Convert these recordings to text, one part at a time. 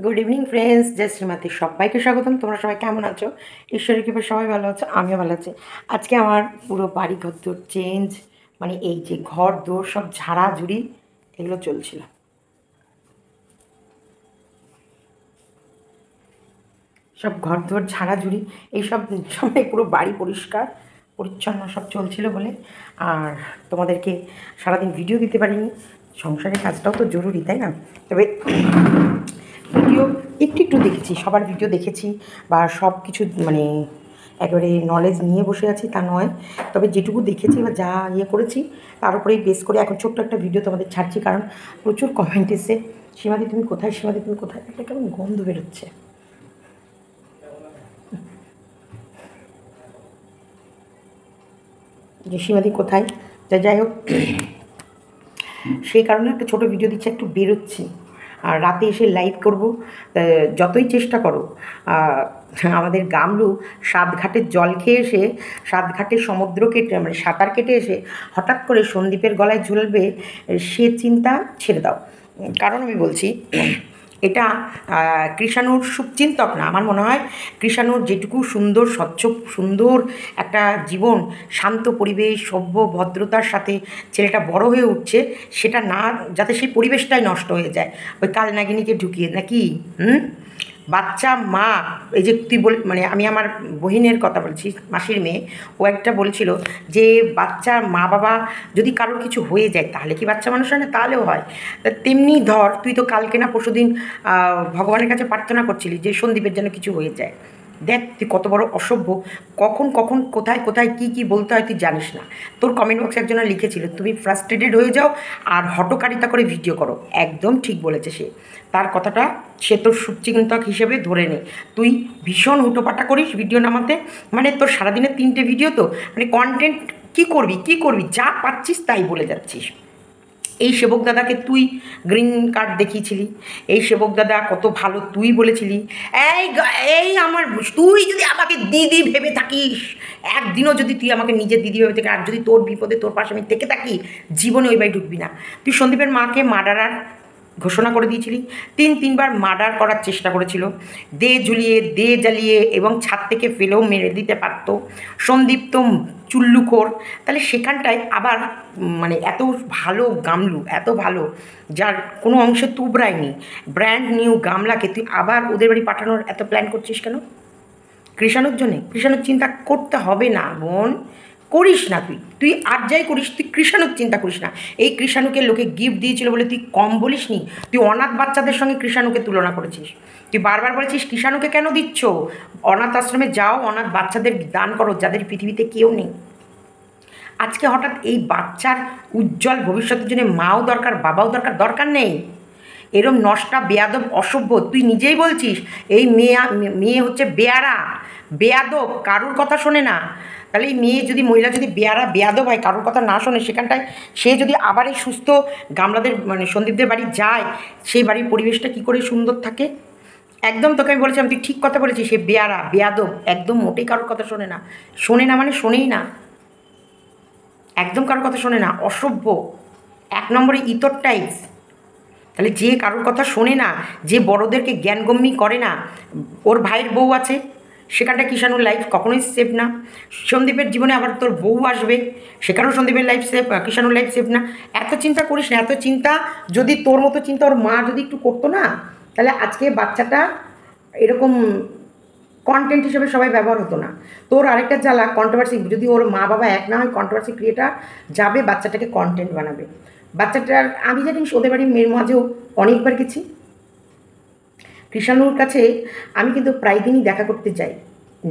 Good evening friends, জয় শ্রীমতী। সবাইকে স্বাগতম। তোমরা সবাই কেমন আছো? ঈশ্বরের কৃপায় সবাই ভালো আছো, আমিও ভালো আছি। আজকে আমার পুরো বাড়ি ঘর দোর চেঞ্জ, মানে এই যে ঘর দোর সব ঝাড়াঝুড়ি এগুলো চলছিল। সব ঘর দোর ঝাড়াঝুড়ি এইসব সময় পুরো বাড়ি পরিষ্কার পরিচ্ছন্ন সব চলছিল বলে আর তোমাদেরকে সারাদিন ভিডিও দিতে পারিনি। সংসারের কাজটাও তো জরুরি, তাই না? তবে ভিডিও একটু একটু দেখেছি, সবার ভিডিও দেখেছি বা সব কিছু মানে একেবারে নলেজ নিয়ে বসে আছি তা নয়। তবে যেটুকু দেখেছি বা যা ইয়ে করেছি তার উপরেই বেস করে এখন ছোট্ট একটা ভিডিও তোমাদের ছাড়ছি। কারণ প্রচুর কমেন্ট এসে, সীমাদি তুমি কোথায়, সীমাদি তুমি কোথায়, একটা কেমন গন্ধ বেরোচ্ছে যে সীমাদি কোথায়। যাই হোক, সেই কারণে একটা ছোটো ভিডিও দিচ্ছি, একটু বেরোচ্ছি আর রাতে এসে লাইভ করব। যতই চেষ্টা করো, আমাদের গামলু সাতঘাটের জল খেয়ে এসে, সাতঘাটের সমুদ্র কেটে মানে সাঁতার কেটে এসে হঠাৎ করে সন্দীপের গলায় ঝুলবে, সে চিন্তা ছেড়ে দাও। কারণ আমি বলছি, এটা কৃষাণুর শুভচিন্তক না। আমার মনে হয় কৃষাণুর যেটুকু সুন্দর স্বচ্ছ সুন্দর একটা জীবন, শান্ত পরিবেশ, সভ্য ভদ্রতার সাথে ছেলেটা বড় হয়ে উঠছে, সেটা না যাতে সেই পরিবেশটাই নষ্ট হয়ে যায় ওই কালনাগিনীকে ঢুকিয়ে, নাকি? বাচ্চা মা, এই যে তুই মানে আমি আমার বহিনের কথা বলছি, মাসির মেয়ে, ও একটা বলছিল যে বাচ্চার মা বাবা যদি কারোর কিছু হয়ে যায় তাহলে কি বাচ্চা মানুষ হয় না? তাহলেও হয়। তা তেমনি ধর, তুই তো কালকে না পরশুদিন ভগবানের কাছে প্রার্থনা করছিলি যে সন্দীপের যেন কিছু হয়ে যায়। দেখ তুই কত বড় অসভ্য, কখন কখন কোথায় কোথায় কী কী বলতে হয় তুই জানিস না। তোর কমেন্ট বক্সে একজন লিখেছিল তুমি ফ্রাস্ট্রেটেড হয়ে যাও আর হটকারিতা করে ভিডিও করো। একদম ঠিক বলেছে সে, তার কথাটা সে তোর শুভচিন্তক হিসেবে ধরে নে। তুই ভীষণ হুটোপাটা করিস ভিডিও নামাতে, মানে তোর সারাদিনে 3টে ভিডিও, তো মানে কন্টেন্ট কী করবি কী করবি, যা পাচ্ছিস তাই বলে যাচ্ছিস। এই সেবক দাদাকে তুই গ্রিন কার্ড দেখিয়েছিলি, এই সেবক দাদা কত ভালো তুই বলেছিলি। এই আমার, তুই যদি আমাকে দিদি ভেবে থাকিস, একদিনও যদি তুই আমাকে নিজের দিদি ভেবে থাকি, আর যদি তোর বিপদে তোর পাশে আমি থেকে থাকি, জীবনে ওই বাড়ি ঢুকবি না। তুই সন্দীপের মাকে মার্ডারার ঘোষণা করে দিয়েছিলি, 3বার মার্ডার করার চেষ্টা করেছিল, দে ঝুলিয়ে দে জ্বালিয়ে এবং ছাদ থেকে ফেলেও মেরে দিতে পারতো। সন্দীপ তো চুল্লুখোর, তাহলে সেখানটায় আবার মানে এত ভালো গামলু, এত ভালো, যার কোনো অংশে তুবড়ায়নি, ব্র্যান্ড নিউ গামলাকে তুই আবার ওদের বাড়ি পাঠানোর এত প্ল্যান করছিস কেন? কৃষাণুর জন্যে? কৃষাণুর চিন্তা করতে হবে না বোন, করিস না। তুই তুই আর যাই করিস, তুই কৃষাণুর চিন্তা করিস না। এই কৃষাণুকে লোকে গিফট দিয়েছিল বলে তুই কম বলিস নি। তুই অনাথ বাচ্চাদের সঙ্গে কৃষাণুকে তুলনা করেছিস। তুই বারবার বলেছিস কৃষাণুকে কেন দিচ্ছ, অনাথ আশ্রমে যাও, অনাথ বাচ্চাদের দান করো যাদের পৃথিবীতে কেউ নেই। আজকে হঠাৎ এই বাচ্চার উজ্জ্বল ভবিষ্যতের জন্য মাও দরকার, বাবাও দরকার, দরকার নেই। এরম নষ্টা বেয়াদব অসভ্য, তুই নিজেই বলছিস এই মেয়ে হচ্ছে বেয়ারা, বেয়াদব, কারুর কথা শোনে না। তাহলে এই মেয়ে যদি, মহিলা যদি বেয়ারা বেয়াদব হয়, কারুর কথা না শোনে, সেখানটায় সে যদি আবার এই সুস্থ গামলাদের মানে সন্দীপদের বাড়ি যায়, সেই বাড়ির পরিবেশটা কী করে সুন্দর থাকে? একদম তোকে আমি বলেছিলাম, তুই ঠিক কথা বলেছিস, সে বেয়ারা বেয়াদব, একদম মোটেই কারোর কথা শোনে না। শোনে না মানে শোনেই না, একদম কারোর কথা শোনে না, অসভ্য, 1 নম্বরে ইতর টাইপস। তাহলে যে কারোর কথা শোনে না, যে বড়োদেরকে জ্ঞানগম্যি করে না, ওর ভাইয়ের বউ আছে, সেখানটা কৃষাণুর লাইফ কখনোই সেফ না। সন্দীপের জীবনে আবার তোর বউ আসবে, সেখানেও সন্দীপের লাইফ সেফ, কৃষাণুর লাইফ সেফ না। এত চিন্তা করিস না, এত চিন্তা যদি তোর মতো চিন্তা ওর মা যদি একটু করতো না, তাহলে আজকে বাচ্চাটা এরকম কন্টেন্ট হিসেবে সবাই ব্যবহার হতো না। তোর আরেকটা জ্বালা, কন্ট্রোভার্সি, যদি ওর মা বাবা এক না হয়, কন্ট্রোভার্সি ক্রিয়েটার যাবে বাচ্চাটাকে কন্টেন্ট বানাবে। বাচ্চাটার আমি জানিস ওদের বাড়ির মেয়ের মাঝেও অনেকবার গেছি কৃষাণুর কাছে। আমি কিন্তু প্রায় দিনই দেখা করতে যাই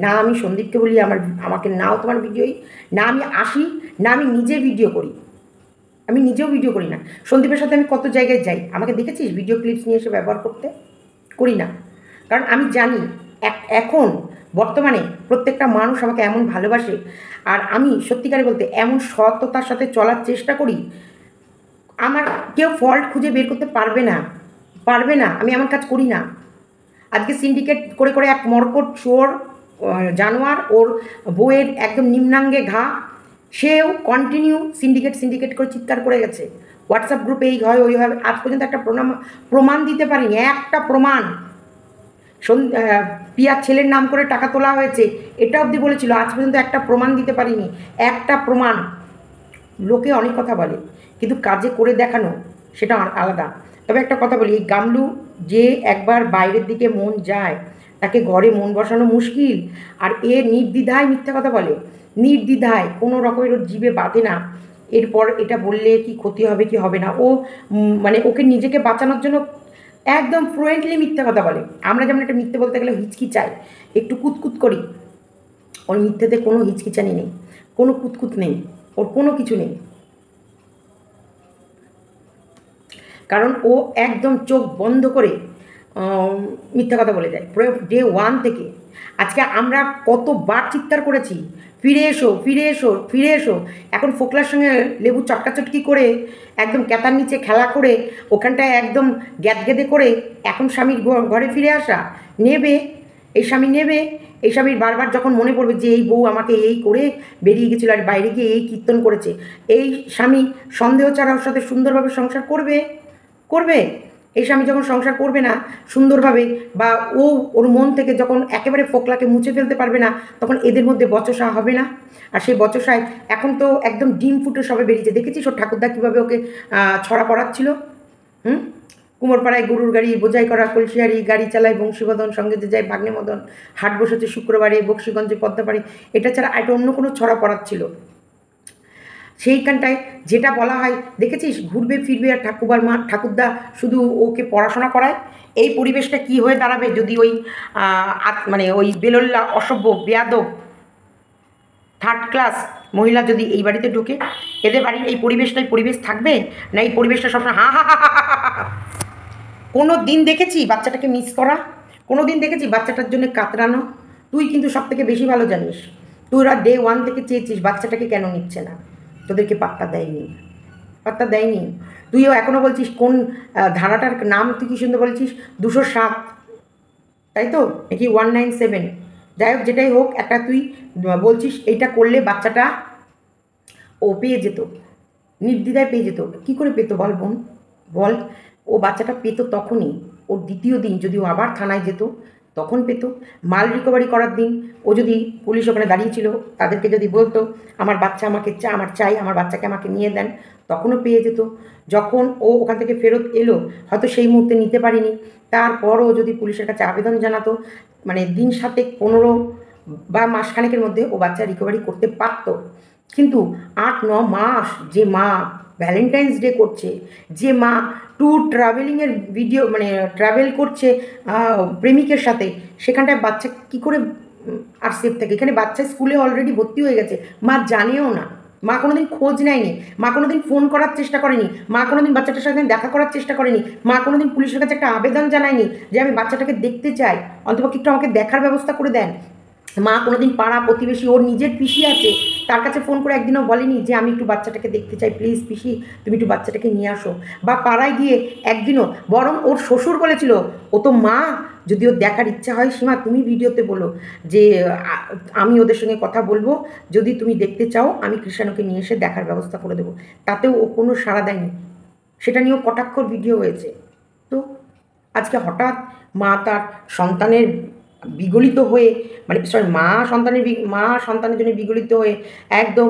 না। আমি সন্দীপকে বলি আমাকে নাও তোমার ভিডিওই, না আমি আসি, না আমি নিজে ভিডিও করি। আমি নিজেও ভিডিও করি না। সন্দীপের সাথে আমি কত জায়গায় যাই, আমাকে দেখেছিস ভিডিও ক্লিপস নিয়ে এসে ব্যবহার করতে? করি না। কারণ আমি জানি এখন বর্তমানে প্রত্যেকটা মানুষ আমাকে এমন ভালোবাসে, আর আমি সত্যিকারে বলতে এমন সততার সাথে চলার চেষ্টা করি, আমার কেউ ফল্ট খুঁজে বের করতে পারবে না, পারবে না। আমি এমন কাজ করি না। আজকে সিন্ডিকেট করে করে এক মরকট চোর জানোয়ার, ওর বউয়ের একদম নিম্নাঙ্গে ঘা, সেও কন্টিনিউ সিন্ডিকেট সিন্ডিকেট করে চিৎকার করে গেছে। হোয়াটসঅ্যাপ গ্রুপে এই হয় ওই হয়, আজ পর্যন্ত একটা প্রমাণ দিতে পারিনি, একটা প্রমাণ। পিয়ার ছেলের নাম করে টাকা তোলা হয়েছে এটা অবধি বলেছিল, আজ পর্যন্ত একটা প্রমাণ দিতে পারিনি, একটা প্রমাণ। লোকে অনেক কথা বলে কিন্তু কাজে করে দেখানো সেটা আলাদা। তবে একটা কথা বলি, এই গামলু যে একবার বাইরের দিকে মন যায় তাকে ঘরে মন বসানো মুশকিল। আর এ নির্দ্বিধায় মিথ্যা কথা বলে, নির্দ্বিধায়, কোনো রকমের ওর জিভে বাঁধে না এরপর এটা বললে কি ক্ষতি হবে কি হবে না। ও মানে ওকে নিজেকে বাঁচানোর জন্য একদম ফ্লুয়েন্টলি মিথ্যা কথা বলে। আমরা যেমন একটা মিথ্যে বলতে গেলে হিচকিচাই, একটু কুতকুত করি, ওর মিথ্যেতে কোনো হিচকিচানি নেই, কোনো কুতকুত নেই, ওর কোনো কিছু নেই। কারণ ও একদম চোখ বন্ধ করে মিথ্যা কথা বলে যায় ডে ওয়ান থেকে। আজকে আমরা কতবার চিৎকার করেছি, ফিরে এসো ফিরে এসো ফিরে এসো। এখন ফোকলার সঙ্গে লেবু চটকাচটকি করে একদম ক্যাতার নিচে খেলা করে ওখানটায় একদম গ্যাদগেদে করে এখন স্বামীর ঘরে ফিরে আসা নেবে, এই স্বামী নেবে। এই স্বামীর বারবার যখন মনে পড়বে যে এই বউ আমাকে এই করে বেরিয়ে গেছিলো আর বাইরে গিয়ে এই কীর্তন করেছে, এই স্বামী সন্দেহ ছাড়া ওর সাথে সুন্দরভাবে সংসার করবে? করবে? এই স্বামী যখন সংসার করবে না সুন্দরভাবে, বা ও ওর মন থেকে যখন একেবারে ফোকলাকে মুছে ফেলতে পারবে না, তখন এদের মধ্যে বচসা হবে না? আর সেই বচসায় এখন তো একদম ডিম ফুটে সবে বেরিয়েছে। দেখেছিস ওর ঠাকুরদা কীভাবে ওকে ছড়া পড়াচ্ছিল? কুমোরপাড়ায় গরুর গাড়ি বোঝাই করা কলসিয়ারি গাড়ি চালায় বংশীবদন, সঙ্গে যে যায় ভাগ্নে মদন, হাট বসেছে শুক্রবারে বক্সিগঞ্জে পদ্মাপাড়ি, এটা ছাড়া এটা অন্য কোনো ছড়া পড়াচ্ছিল। সেইখানটায় যেটা বলা হয় দেখেছিস, ঘুরবে ফিরবে আর ঠাকুরদা শুধু ওকে পড়াশোনা করায়। এই পরিবেশটা কি হয়ে দাঁড়াবে যদি ওই মানে ওই বেলোল্লা অসভ্য বেয়াদব থার্ড ক্লাস মহিলা যদি এই বাড়িতে ঢোকে? এদের বাড়ির এই পরিবেশটাই পরিবেশ থাকবে না? এই পরিবেশটা সবসময় হা হা হা হা। কোনো দিন দেখেছি বাচ্চাটাকে মিস করা? কোনো দিন দেখেছি বাচ্চাটার জন্য কাতরানো? তুই কিন্তু সব থেকে বেশি ভালো জানিস, তোরা ডে ওয়ান থেকে চেয়েছিস বাচ্চাটাকে কেন নিচ্ছে না, তোদেরকে পাত্তা দেয়নি, পাত্তা দেয়নি। তুইও এখনও বলছিস কোন ধারাটার নাম তুই কী সুন্দর বলছিস, 207, তাই তো নাকি 197, যাই হোক যেটাই হোক একটা তুই বলছিস এইটা করলে বাচ্চাটা ও পেয়ে যেত, নির্দ্বিধায় পেয়ে যেত। কী করে পেত বল বোন, বল? ও বাচ্চাটা পেত তখনই, ওর দ্বিতীয় দিন যদি ও আবার থানায় যেত তখন পেত। মাল রিকভারি করার দিন ও যদি পুলিশ ওখানে দাঁড়িয়েছিল তাদেরকে যদি বলতো আমার বাচ্চা আমাকে আমার চাই, আমার বাচ্চাকে আমাকে নিয়ে দেন, তখনও পেয়ে যেত। যখন ও ওখান থেকে ফেরত এলো হয়তো সেই মুহূর্তে নিতে পারিনি, তারপরও যদি পুলিশের কাছে আবেদন জানাতো, মানে দিন 7 15 বা মাসখানেকের মধ্যে ও বাচ্চা রিকভারি করতে পারতো। কিন্তু 8-9 মাস যে মা ভ্যালেন্টাইন্স ডে করছে, যে মা ট্যুর ট্রাভেলিংয়ের ভিডিও মানে ট্রাভেল করছে প্রেমিকের সাথে, সেখানটায় বাচ্চা কী করে আর সেফ থাকে? এখানে বাচ্চা স্কুলে অলরেডি ভর্তি হয়ে গেছে, মা জানেও না, মা কোনো দিন খোঁজ নেয়নি, মা কোনো দিন ফোন করার চেষ্টা করেনি, মা কোনো দিন বাচ্চাটার সাথে দেখা করার চেষ্টা করেনি, মা কোনো দিন পুলিশের কাছে একটা আবেদন জানায়নি যে আমি বাচ্চাটাকে দেখতে চাই, অন্তপক্ষে একটু আমাকে দেখার ব্যবস্থা করে দেন। মা কোনোদিন পাড়া প্রতিবেশী ওর নিজের পিসি আছে তার কাছে ফোন করে একদিনও বলেনি যে আমি একটু বাচ্চাটাকে দেখতে চাই, প্লিজ পিসি তুমি একটু বাচ্চাটাকে নিয়ে আসো। বা পাড়ায় গিয়ে একদিনও, বরং ওর শ্বশুর বলেছিল ও তো মা, যদি ওর দেখার ইচ্ছা হয় সীমা তুমি ভিডিওতে বলো যে আমি ওদের সঙ্গে কথা বলবো, যদি তুমি দেখতে চাও আমি কৃষাণুকে নিয়ে এসে দেখার ব্যবস্থা করে দেবো। তাতেও ও কোনো সাড়া দেয়নি, সেটা নিয়েও কটাক্ষর ভিডিও হয়েছে। তো আজকে হঠাৎ মা তার সন্তানের বিগলিত হয়ে, মানে সরি মা সন্তানের জন্য বিগলিত হয়ে একদম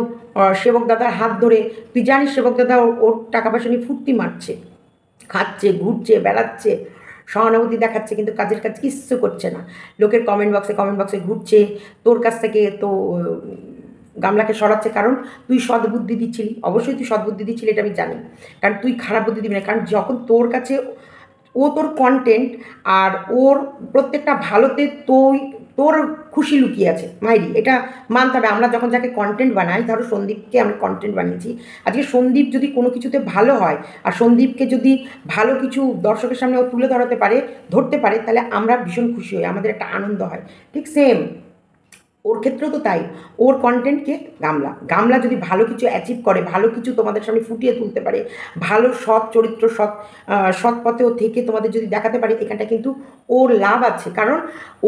সেবক দাদার হাত ধরে, তুই জানিস সেবক দাদা ওর টাকা পয়সা নিয়ে ফুর্তি মারছে, খাচ্ছে ঘুরছে বেড়াচ্ছে, সহানুভূতি দেখাচ্ছে, কিন্তু কাজের কাজ কিচ্ছু করছে না। লোকের কমেন্ট বক্সে ঘুরছে, তোর কাছ থেকে তো গামলাকে সরাচ্ছে, কারণ তুই সদ্বুদ্ধি দিচ্ছিলি। অবশ্যই তুই সদ্বুদ্ধি দিচ্ছিলি, এটা আমি জানি, কারণ তুই খারাপ বুদ্ধি দিবি না। কারণ যখন তোর কাছে ও তোর কন্টেন্ট আর ওর প্রত্যেকটা ভালোতে তোর খুশি লুকিয়ে আছে মাইরি, এটা মানতে হবে। আমরা যখন যাকে কন্টেন্ট বানাই, ধরো সন্দীপকে আমি কন্টেন্ট বানিয়েছি, আজকে সন্দীপ যদি কোনো কিছুতে ভালো হয় আর সন্দীপকে যদি ভালো কিছু দর্শকের সামনে ও তুলে ধরতে পারে তাহলে আমরা ভীষণ খুশি হই, আমাদের একটা আনন্দ হয়। ঠিক সেম ওর ক্ষেত্রেও তো তাই। ওর কন্টেন্টকে গামলা যদি ভালো কিছু অ্যাচিভ করে, ভালো কিছু তোমাদের সামনে ফুটিয়ে তুলতে পারে, ভালো সৎ চরিত্র সৎ পথেও থেকে তোমাদের যদি দেখাতে পারে, এখানটা কিন্তু ওর লাভ আছে। কারণ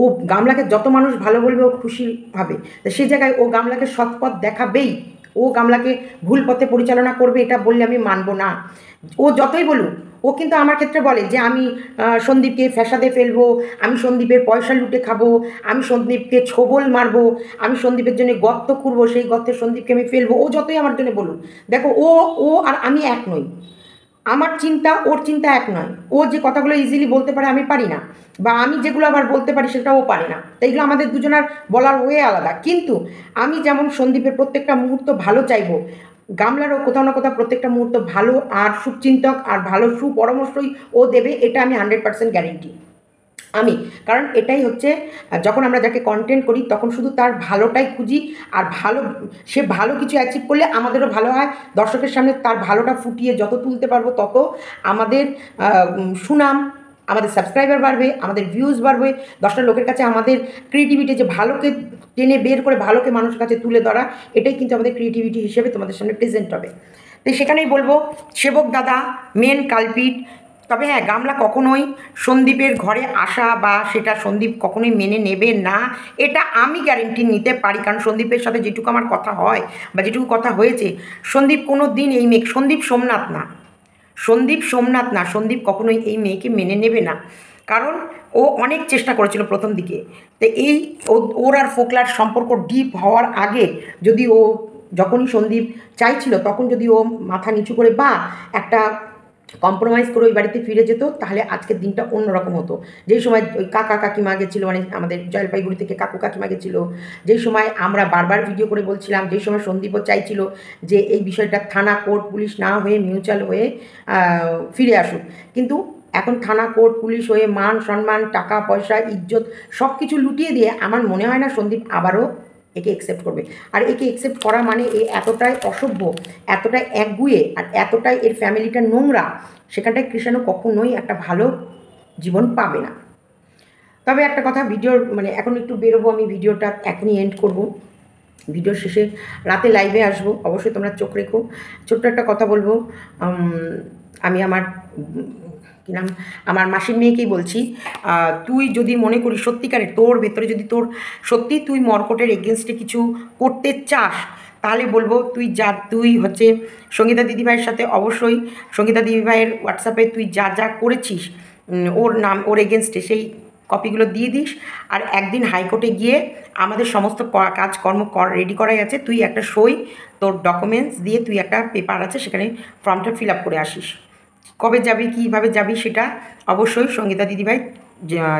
ও গামলাকে যত মানুষ ভালো বলবে ও খুশি হবে, তো সেই জায়গায় ও গামলাকে সৎ পথ দেখাবেই, ও গামলাকে ভুল পথে পরিচালনা করবে এটা বললে আমি মানবো না। ও যতই বলুক, ও কিন্তু আমার ক্ষেত্রে বলে যে আমি সন্দীপকে ফ্যাসাদে ফেলবো, আমি সন্দীপের পয়সা লুটে খাবো, আমি সন্দীপকে ছোবল মারবো, আমি সন্দীপের জন্য গর্ত খুঁড়বো, সেই গর্তে সন্দীপকে আমি ফেলবো। ও যতই আমার জন্য বলুক, দেখো ও ও আর আমি এক নই। আমার চিন্তা ওর চিন্তা এক নয়। ও যে কথাগুলো ইজিলি বলতে পারে আমি পারি না, বা আমি যেগুলো আবার বলতে পারি সেটা ও পারে না। তো এইগুলো আমাদের দুজনের বলার ওয়ে আলাদা। কিন্তু আমি যেমন সন্দীপের প্রত্যেকটা মুহূর্ত ভালো চাইবো, গামলারও কোথাও না কোথাও প্রত্যেকটা মুহূর্ত ভালো আর শুভচিন্তক আর ভালো সুপরামর্শই ও দেবে, এটা আমি 100% গ্যারেন্টি। আমি, কারণ এটাই হচ্ছে, যখন আমরা যাকে কন্টেন্ট করি তখন শুধু তার ভালোটাই খুঁজি। আর ভালো, সে ভালো কিছু অ্যাচিভ করলে আমাদেরও ভালো হয়। দর্শকের সামনে তার ভালোটা ফুটিয়ে যত তুলতে পারবো তত আমাদের সুনাম, আমাদের সাবস্ক্রাইবার বাড়বে, আমাদের ভিউজ বাড়বে, 10টা লোকের কাছে আমাদের ক্রিয়েটিভিটি, যে ভালোকে টেনে বের করে ভালোকে মানুষের কাছে তুলে ধরা, এটাই কিন্তু আমাদের ক্রিয়েটিভিটি হিসেবে তোমাদের সামনে প্রেজেন্ট হবে। তো সেখানেই বলবো সেবক দাদা মেন কালপিট। তবে হ্যাঁ, গামলা কখনোই সন্দীপের ঘরে আসা বা সেটা সন্দীপ কখনোই মেনে নেবে না, এটা আমি গ্যারেন্টি নিতে পারি। কারণ সন্দীপের সাথে যেটুকু আমার কথা হয় বা যেটুকু কথা হয়েছে, সন্দীপ কোনো দিন এই মেয়ে, সন্দীপ সোমনাথ না, সন্দীপ সোমনাথ না, সন্দীপ কখনোই এই মেয়েকে মেনে নেবে না। কারণ ও অনেক চেষ্টা করেছিল প্রথম দিকে। তো এই ওর আর ফোকলার সম্পর্ক ডিপ হওয়ার আগে যদি ও, যখনই সন্দীপ চাইছিল তখন যদি ও মাথা নিচু করে বা একটা কম্প্রোমাইজ করে ওই বাড়িতে ফিরে যেত, তাহলে আজকের দিনটা অন্যরকম হতো। যেই সময় ওই কাকা কাকিমা গেছিলো, মানে আমাদের জলপাইগুড়ি থেকে কাকু কাকিমা গেছিলো, যেই সময় আমরা বারবার ভিডিও করে বলছিলাম, যেই সময় সন্দীপও চাইছিল যে এই বিষয়টা থানা কোর্ট পুলিশ না হয়ে মিউচুয়াল হয়ে ফিরে আসুক, কিন্তু এখন থানা কোর্ট পুলিশ হয়ে মান সম্মান টাকা পয়সা ইজ্জত সব কিছু লুটিয়ে দিয়ে আমার মনে হয় না সন্দীপ আবারও একে অ্যাকসেপ্ট করবে। আর একে অ্যাকসেপ্ট করা মানে এ এতটাই অসভ্য, এতটাই একগুঁয়ে, আর এতটাই এর ফ্যামিলিটা নোংরা, সেখানটায় কৃষাণু কখনোই একটা ভালো জীবন পাবে না। তবে একটা কথা, ভিডিওর মানে এখন একটু বেরোবো আমি, ভিডিওটা এখনই এন্ড করব। ভিডিওর শেষে রাতে লাইভে আসবো, অবশ্যই তোমরা চোখ রেখো। ছোট্ট একটা কথা বলবো, আমি আমার কী নাম, আমার মাসির মেয়েকেই বলছি, তুই যদি মনে করিস সত্যিকারে তোর ভেতরে যদি তোর সত্যি তুই মর্কটের এগেনস্টে কিছু করতে চাস, তাহলে বলবো তুই হচ্ছে সঙ্গীতা দিদিভাইয়ের সাথে অবশ্যই, সঙ্গীতা দিদিভাইয়ের হোয়াটসঅ্যাপে তুই যা যা করেছিস ওর নাম, ওর এগেনস্টে সেই কপিগুলো দিয়ে দিস। আর একদিন হাইকোর্টে গিয়ে আমাদের সমস্ত কাজকর্ম রেডি করাই আছে, তুই একটা সই তোর ডকুমেন্টস দিয়ে তুই একটা পেপার আছে সেখানে ফর্মটা ফিল আপ করে আসিস। কবে যাবি কীভাবে যাবি সেটা অবশ্যই সঙ্গীতা দিদিভাই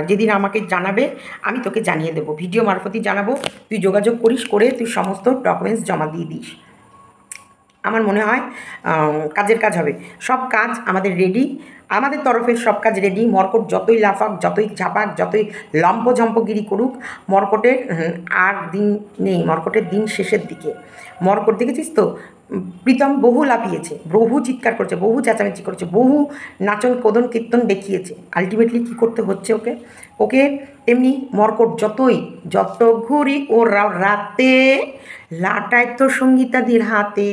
যেদিন আমাকে জানাবে আমি তোকে জানিয়ে দেবো, ভিডিও মারফতই জানাবো। তুই যোগাযোগ করিস, করে তুই সমস্ত ডকুমেন্টস জমা দিয়ে দিস। আমার মনে হয় কাজের কাজ হবে। সব কাজ আমাদের রেডি, আমাদের তরফের সব কাজ রেডি। মর্কট যতই লাফাক, যতই ঝাপাক, যতই লম্পঝম্পগিরি করুক, মর্কটের আর দিন নেই, মর্কটের দিন শেষের দিকে। মর্কট দেখেছিস তো, প্রীতম বহু লাফিয়েছে, বহু চিৎকার করেছে, বহু চেঁচামেচি করেছে, বহু নাচন কোদন কীর্তন দেখিয়েছে। আলটিমেটলি কী করতে হচ্ছে ওকে, ওকে তেমনি মর্কট যত ঘুরি ও রাতে লাটায় তো সঙ্গীতাদির হাতে।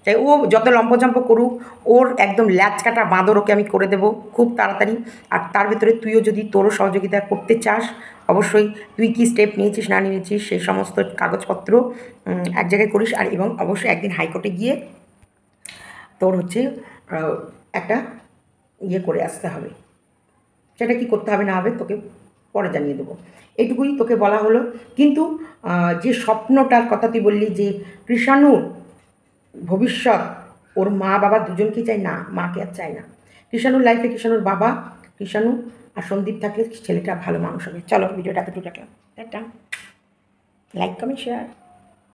তাই ও যত লম্পজম্প করুক, ওর একদম ল্যাচ কাটা বাঁদর ওকে আমি করে দেবো খুব তাড়াতাড়ি। আর তার ভেতরে তুইও যদি তোরও সহযোগিতা করতে চাস, অবশ্যই তুই কী স্টেপ নিয়েছিস না নিয়েছিস সেই সমস্ত কাগজপত্র এক জায়গায় করিস। আর এবং অবশ্যই একদিন হাইকোর্টে গিয়ে তোর হচ্ছে একটা ইয়ে করে আসতে হবে। সেটা কি করতে হবে না হবে তোকে পরে জানিয়ে দেবো, এইটুকুই তোকে বলা হলো। কিন্তু যে স্বপ্নটার কথা তুই বললি যে কৃষাণুর ভবিষ্যৎ, ওর মা বাবা দুজনকেই চাই না, মাকে আর চাই না। কৃষাণুর লাইফে কৃষাণুর বাবা, কৃষাণু আর সন্দীপ থাকলে ছেলেটা ভালো মানুষ হবে। চলো ভিডিওটা এতটুকু রাখলাম, একটা লাইক কমেন্ট শেয়ার।